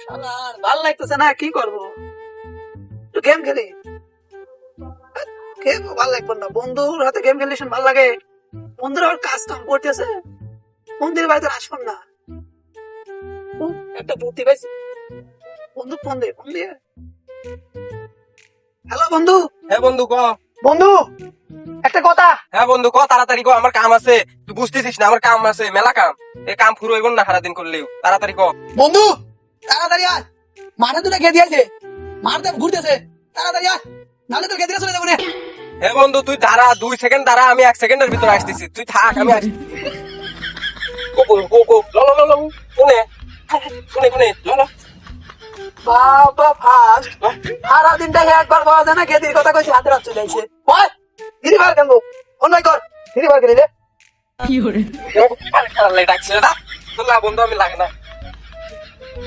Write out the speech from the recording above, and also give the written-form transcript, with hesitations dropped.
শালার ভাল লাগতেছে না, কি করবো? একটু গেম খেলি। গেম ভাল লাগবে না, বন্ধুর হাতে গেম খেললে ভাল লাগে। বন্ধুরা আবার কাজ কাম করতেছে, মন্দির বাড়িতে আসবেন না। একটা বুদ্ধি পাইছি, বন্ধু ফোন দিয়ে। হ্যালো বন্ধু। হ্যাঁ বন্ধু ক। বন্ধু একটা কথা। হ্যাঁ বন্ধু ক, তাড়াতাড়ি ক, আমার কাম আছে। তুই বুঝতেছিস না, আমার কাম আছে, মেলা কাম। এই কাম পুরো হইব না সারাদিন করলেও, তাড়াতাড়ি ক। বন্ধু তাড়াতাড়ি আয়, মাঠে দুটো খেয়ে দিয়েছে, মাঠ দেব ঘুরতেছে, তাড়াতাড়ি আয়, নাহলে তো খেয়ে চলে যাবো না। হ্যাঁ বন্ধু তুই দাঁড়া, 2 সেকেন্ড দাঁড়া, আমি 1 সেকেন্ডের ভিতরে আসতেছি, তুই থাক, আমি আসতেছি। কো বন্ধু কো কো, ল ল ল ল, শুনে শুনে ল ল। বাবা ফাস্ট, সারা দিনটা একবার পাওয়া যায় না, খেতির কথা কইছি হাতে রাত চলে আইছে। ওই ধীরে বার কেন, অন্যায় কর, ধীরে বার করে রে। ডাকছিল না তোর, বন্ধু আমি লাগে না।